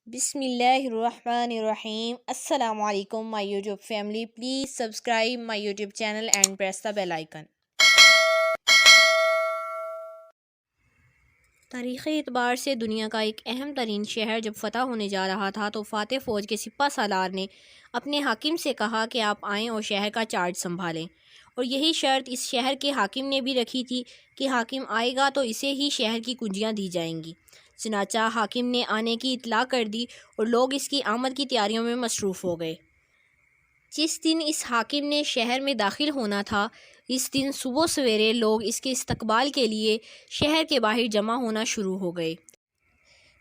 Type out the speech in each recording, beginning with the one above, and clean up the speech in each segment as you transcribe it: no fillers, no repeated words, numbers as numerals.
بسم اللہ الرحمن الرحیم۔ السلام علیکم my YouTube family, please subscribe my YouTube channel and press the bell icon. تاریخی اعتبار سے دنیا کا ایک اہم ترین شہر جب فتح ہونے جا رہا تھا تو فاتح فوج کے سپہ سالار نے اپنے حاکم سے کہا کہ آپ آئیں اور شہر کا چارج سنبھالیں، اور یہی شرط اس شہر کے حاکم نے بھی رکھی تھی کہ حاکم آئے گا تو اسے ہی شہر کی کنجیاں دی جائیں گی۔ چنانچہ حاکم نے آنے کی اطلاع کر دی اور لوگ اس کی آمد کی تیاریوں میں مصروف ہو گئے۔ جس دن اس حاکم نے شہر میں داخل ہونا تھا، اس دن صبح سویرے لوگ اس کے استقبال کے لیے شہر کے باہر جمع ہونا شروع ہو گئے۔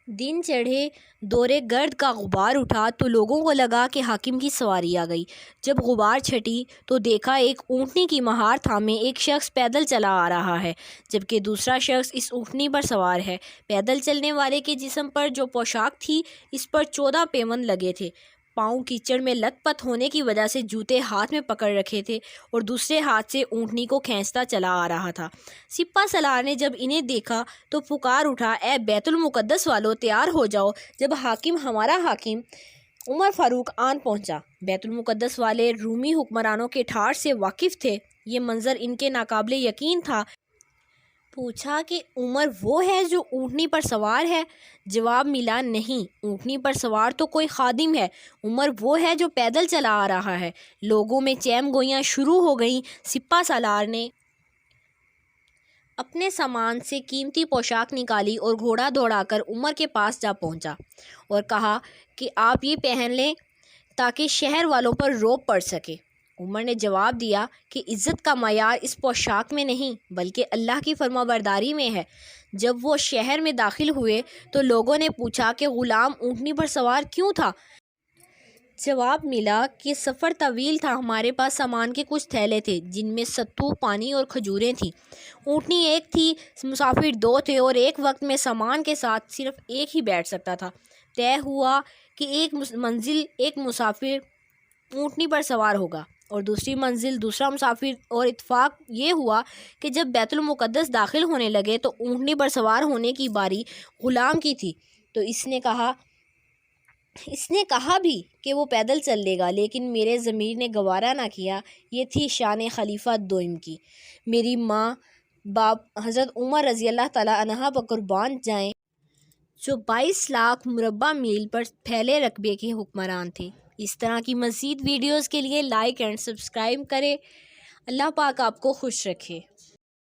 دن چڑھے، دورے گرد کا غبار اٹھا تو لوگوں کو لگا کہ حاکم کی سواری آ گئی۔ جب غبار چھٹی تو دیکھا ایک اونٹنی کی مہار تھامے ایک شخص پیدل چلا آ رہا ہے، جبکہ دوسرا شخص اس اونٹنی پر سوار ہے۔ پیدل چلنے والے کے جسم پر جو پوشاک تھی اس پر 14 پیوند لگے تھے۔ پاؤں کیچڑ میں لت پت ہونے کی وجہ سے جوتے ہاتھ میں پکڑ رکھے تھے اور دوسرے ہاتھ سے اونٹنی کو کھینچتا چلا آ رہا تھا۔ سپہ سالار نے جب انہیں دیکھا تو پکار اٹھا، اے بیت المقدس والو، تیار ہو جاؤ، جب ہمارا حاکم عمر فاروق آن پہنچا۔ بیت المقدس والے رومی حکمرانوں کے ٹھاٹھ سے واقف تھے، یہ منظر ان کے ناقابل یقین تھا۔ پوچھا کہ عمر وہ ہے جو اونٹنی پر سوار ہے؟ جواب ملا، نہیں، اونٹنی پر سوار تو کوئی خادم ہے، عمر وہ ہے جو پیدل چلا آ رہا ہے۔ لوگوں میں چیم گوئیاں شروع ہو گئیں۔ سپہ سالار نے اپنے سامان سے قیمتی پوشاک نکالی اور گھوڑا دوڑا کر عمر کے پاس جا پہنچا اور کہا کہ آپ یہ پہن لیں تاکہ شہر والوں پر رعب پڑ سکے۔ عمر نے جواب دیا کہ عزت کا معیار اس پوشاک میں نہیں بلکہ اللہ کی فرما برداری میں ہے۔ جب وہ شہر میں داخل ہوئے تو لوگوں نے پوچھا کہ غلام اونٹنی پر سوار کیوں تھا؟ جواب ملا کہ سفر طویل تھا، ہمارے پاس سامان کے کچھ تھیلے تھے جن میں ستو، پانی اور کھجوریں تھیں۔ اونٹنی ایک تھی، مسافر دو تھے اور ایک وقت میں سامان کے ساتھ صرف ایک ہی بیٹھ سکتا تھا۔ طے ہوا کہ ایک منزل ایک مسافر اونٹنی پر سوار ہوگا اور دوسری منزل دوسرا مسافر، اور اتفاق یہ ہوا کہ جب بیت المقدس داخل ہونے لگے تو اونٹنی پر سوار ہونے کی باری غلام کی تھی، تو اس نے کہا بھی کہ وہ پیدل چل لے گا، لیکن میرے ضمیر نے گوارا نہ کیا۔ یہ تھی شان خلیفہ دوئم کی۔ میری ماں باپ حضرت عمر رضی اللہ تعالیٰ عنہ پر قربان جائیں، جو 22 لاکھ مربع میل پر پھیلے رقبے کے حکمران تھے۔ اس طرح کی مزید ویڈیوز کے لیے لائک اینڈ سبسکرائب کریں۔ اللہ پاک آپ کو خوش رکھے۔